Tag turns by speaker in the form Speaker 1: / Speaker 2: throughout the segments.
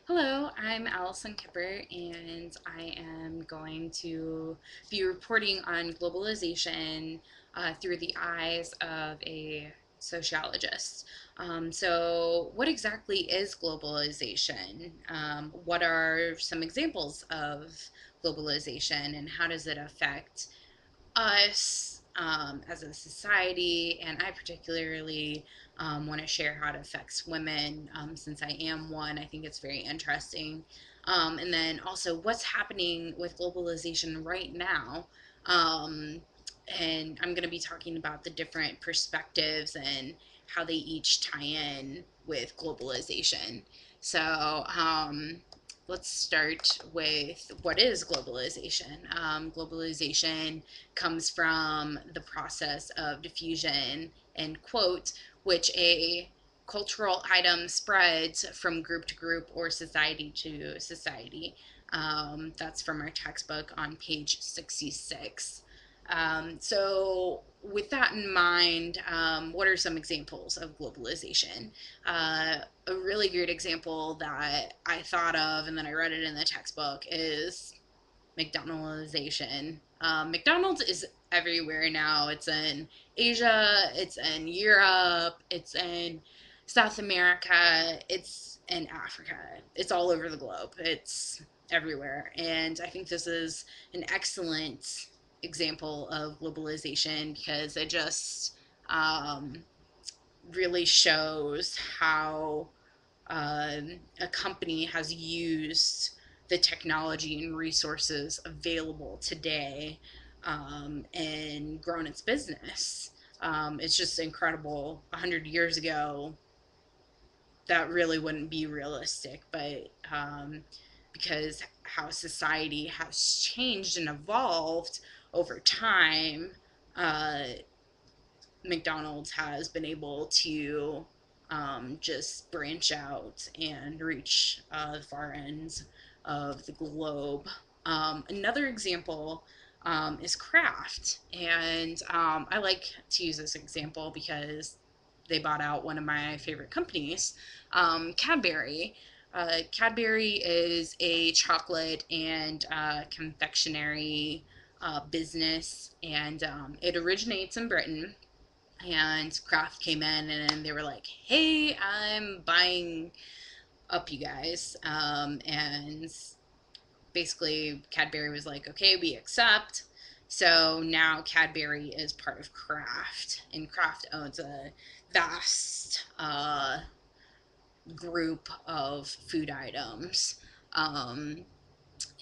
Speaker 1: Hello, I'm Allison Kipper, and I am going to be reporting on globalization through the eyes of a sociologist. What exactly is globalization? What are some examples of globalization, and how does it affect us as a society? And I particularly want to share how it affects women since I am one. I think it's very interesting. And then also, what's happening with globalization right now? Um, and I'm going to be talking about the different perspectives and how they each tie in with globalization. So, let's start with what is globalization. Globalization comes from the process of diffusion and quote, which a cultural item spreads from group to group or society to society. That's from our textbook on page 66. With that in mind, what are some examples of globalization? A really great example that I thought of and then I read it in the textbook is McDonaldization. McDonald's is everywhere now. It's in Asia, it's in Europe, it's in South America, it's in Africa. It's all over the globe. It's everywhere. And I think this is an excellent example of globalization because it just really shows how a company has used the technology and resources available today and grown its business. It's just incredible. 100 years ago, that really wouldn't be realistic, but because how society has changed and evolved over time, uh, McDonald's has been able to just branch out and reach the far ends of the globe. Another example is craft. And I like to use this example because they bought out one of my favorite companies, Cadbury. Cadbury is a chocolate and confectionery business, and it originates in Britain, and Kraft came in and they were like, "Hey, I'm buying up you guys," and basically Cadbury was like, "Okay, we accept." So now Cadbury is part of Kraft, and Kraft owns a vast group of food items. Um,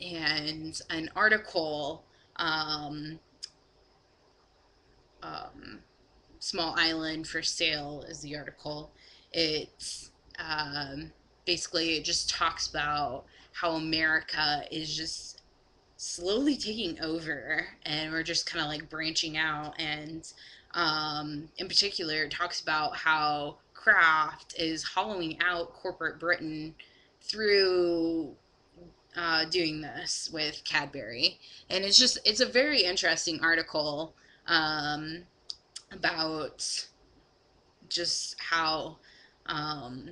Speaker 1: and an article, um, um, Small Island for Sale is the article. It um, basically it just talks about how America is just slowly taking over, and we're just kind of like branching out. And in particular, it talks about how Kraft is hollowing out corporate Britain through doing this with Cadbury. And it's a very interesting article um, about just how um,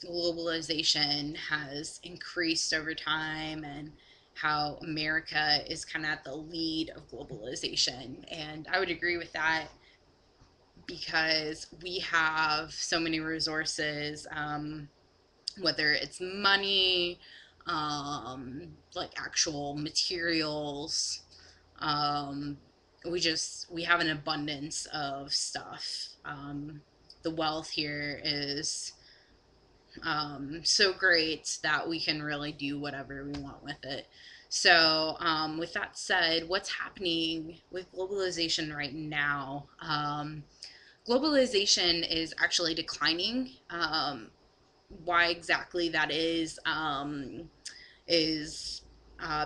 Speaker 1: globalization has increased over time and how America is kind of at the lead of globalization. And I would agree with that because we have so many resources, whether it's money, like actual materials. Um, we have an abundance of stuff. The wealth here is so great that we can really do whatever we want with it. With that said, what's happening with globalization right now? Globalization is actually declining. Why exactly that is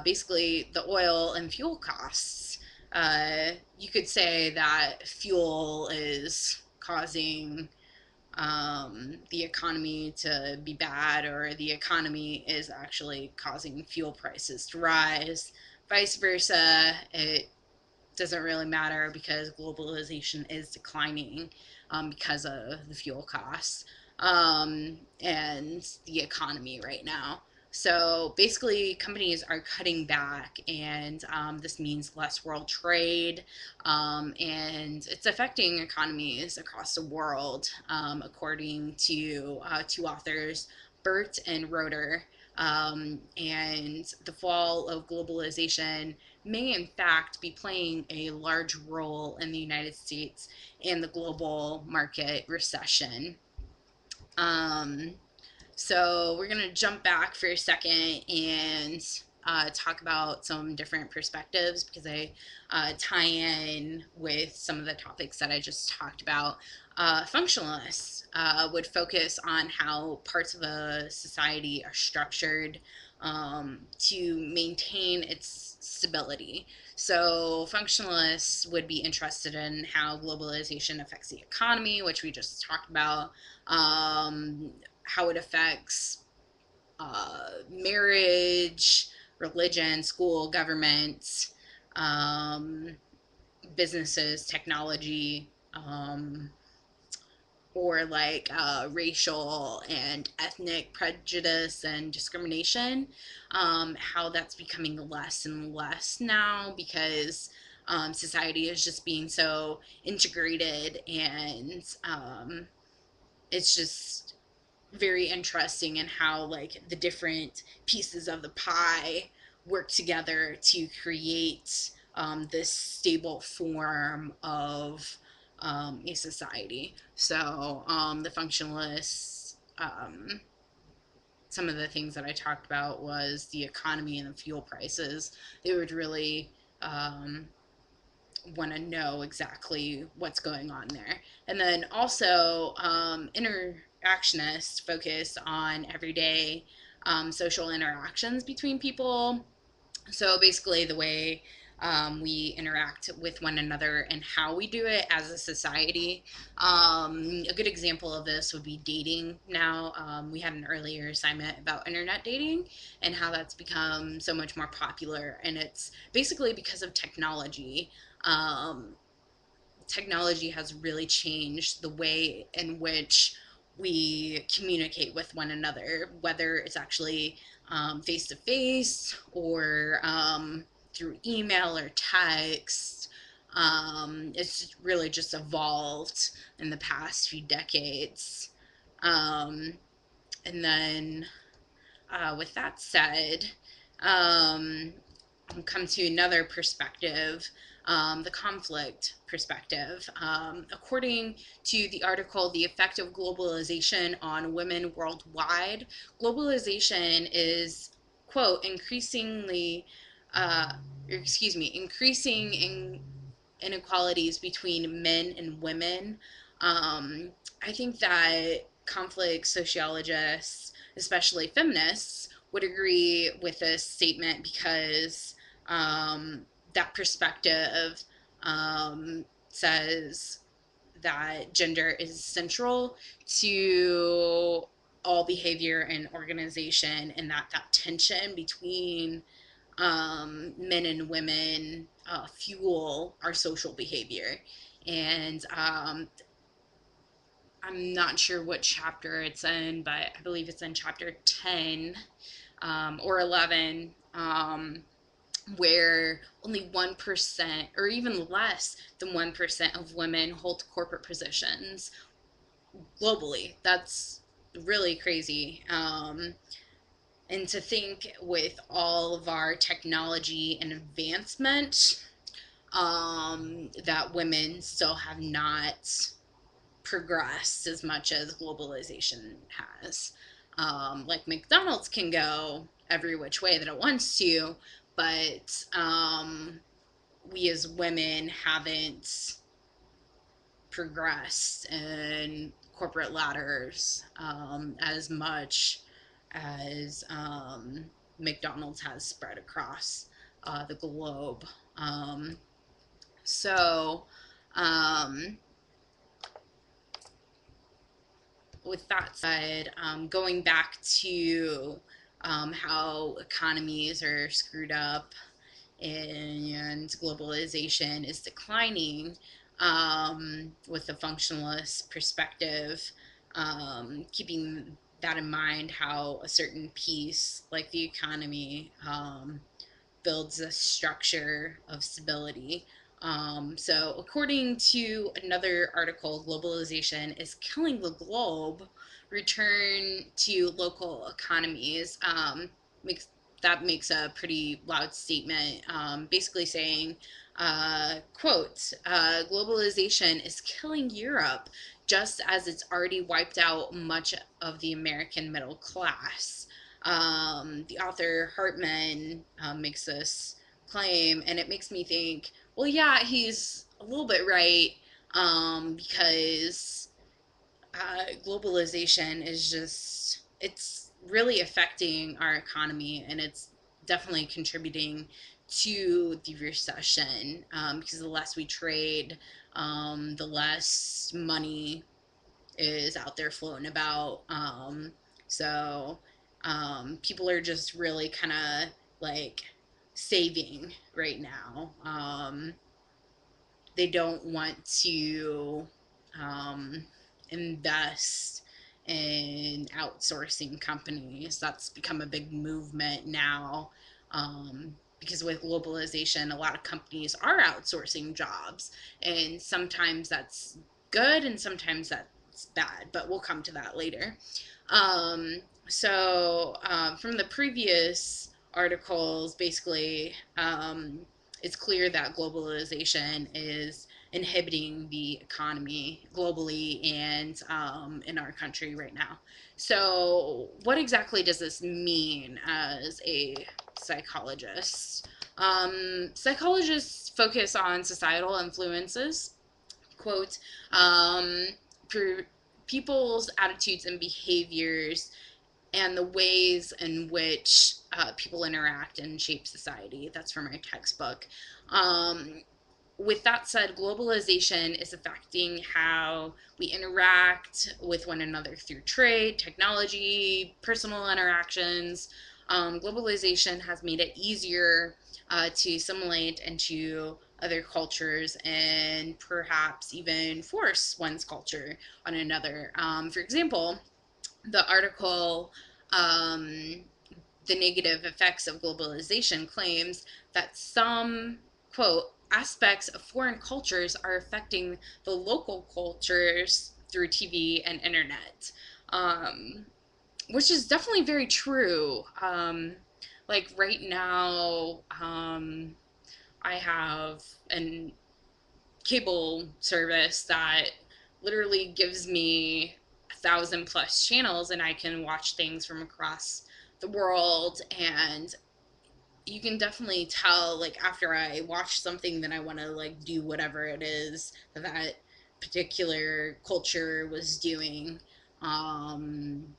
Speaker 1: basically the oil and fuel costs. You could say that fuel is causing the economy to be bad, or the economy is actually causing fuel prices to rise. Vice versa, it doesn't really matter because globalization is declining because of the fuel costs. and the economy right now. So basically, companies are cutting back, and this means less world trade, and it's affecting economies across the world, according to two authors, Burt and Roeder. And the fall of globalization may, in fact, be playing a large role in the United States and the global market recession. Um, so we're going to jump back for a second and talk about some different perspectives because they tie in with some of the topics that I just talked about. Functionalists would focus on how parts of a society are structured to maintain its stability. So, functionalists would be interested in how globalization affects the economy, which we just talked about, how it affects marriage, religion, school, government, um, businesses, technology, or like racial and ethnic prejudice and discrimination, how that's becoming less and less now because society is just being so integrated, and it's just very interesting in how like the different pieces of the pie work together to create this stable form of a society. So the functionalists, some of the things that I talked about was the economy and the fuel prices. They would really want to know exactly what's going on there. And then also, interactionists focus on everyday social interactions between people. So basically, the way we interact with one another and how we do it as a society. A good example of this would be dating. Now, we had an earlier assignment about internet dating and how that's become so much more popular. And it's basically because of technology. Um, Technology has really changed the way in which we communicate with one another, whether it's actually face to face or through email or text. It's really just evolved in the past few decades. Um, and then, with that said, um, come to another perspective, the conflict perspective. According to the article, The Effect of Globalization on Women Worldwide, globalization is, quote, uh, increasing inequalities between men and women. Um, I think that conflict sociologists, especially feminists, would agree with this statement because that perspective says that gender is central to all behavior and organization, and that tension between men and women fuel our social behavior. And I'm not sure what chapter it's in, but I believe it's in chapter 10 or 11, where only 1% or even less than 1% of women hold corporate positions globally. That's really crazy. And to think with all of our technology and advancement, that women still have not progressed as much as globalization has. Like McDonald's can go every which way that it wants to, but we as women haven't progressed in corporate ladders as much as McDonald's has spread across the globe. So, um, with that said, going back to how economies are screwed up and globalization is declining, with the functionalist perspective, keeping that in mind, how a certain piece like the economy builds a structure of stability. So, according to another article, globalization is killing the globe. Return to local economies. Makes that makes a pretty loud statement, basically saying, quote, globalization is killing Europe just as it's already wiped out much of the American middle class. The author Hartman makes this claim, and it makes me think, well, yeah, he's a little bit right, because globalization is just, it's really affecting our economy, and it's definitely contributing to the recession, because the less we trade, the less money is out there floating about. So people are just really kind of like saving right now. They don't want to um, invest in outsourcing companies. That's become a big movement now. Because with globalization, a lot of companies are outsourcing jobs, and sometimes that's good and sometimes that's bad, but we'll come to that later. From the previous articles, basically, it's clear that globalization is inhibiting the economy globally and in our country right now. So, what exactly does this mean as a psychologist? Psychologists focus on societal influences, quote, for people's attitudes and behaviors and the ways in which people interact and shape society. That's from my textbook. Um, with that said, globalization is affecting how we interact with one another through trade, technology, personal interactions. Globalization has made it easier to assimilate into other cultures and perhaps even force one's culture on another. For example, the article, um, The Negative Effects of Globalization, claims that some, quote, aspects of foreign cultures are affecting the local cultures through TV and internet, um, which is definitely very true. Like right now, I have an cable service that literally gives me 1,000 plus channels, and I can watch things from across the world. And you can definitely tell, like, after I watch something, that I want to like do whatever it is that that particular culture was doing. um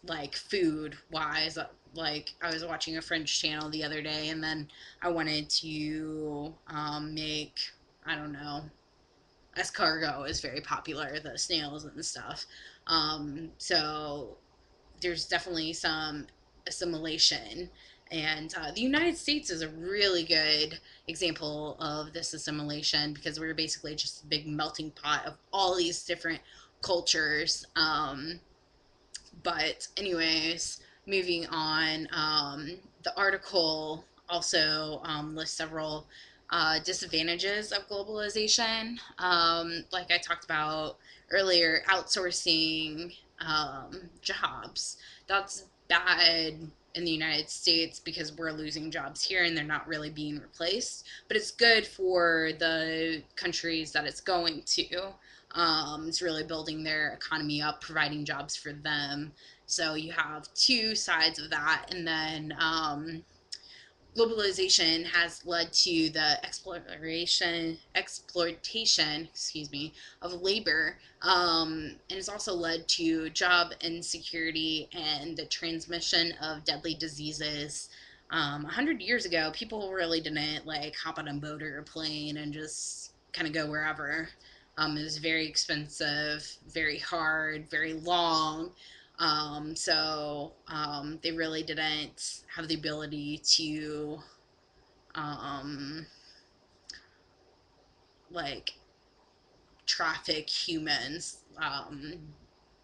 Speaker 1: like food wise, like I was watching a French channel the other day, and then I wanted to make, I don't know, escargot is very popular, the snails and stuff. So there's definitely some assimilation. And the United States is a really good example of this assimilation, because we're basically just a big melting pot of all these different cultures. But, anyways, moving on, the article also lists several disadvantages of globalization. Like I talked about earlier, outsourcing jobs. That's bad in the United States because we're losing jobs here and they're not really being replaced. But it's good for the countries that it's going to. It's really building their economy up, providing jobs for them. So you have two sides of that. And then globalization has led to the exploitation, excuse me, of labor, and it's also led to job insecurity and the transmission of deadly diseases. 100 years ago, people really didn't like hop on a boat or a plane and just kind of go wherever. It was very expensive, very hard, very long. They really didn't have the ability to um, like traffic humans.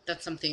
Speaker 1: that's something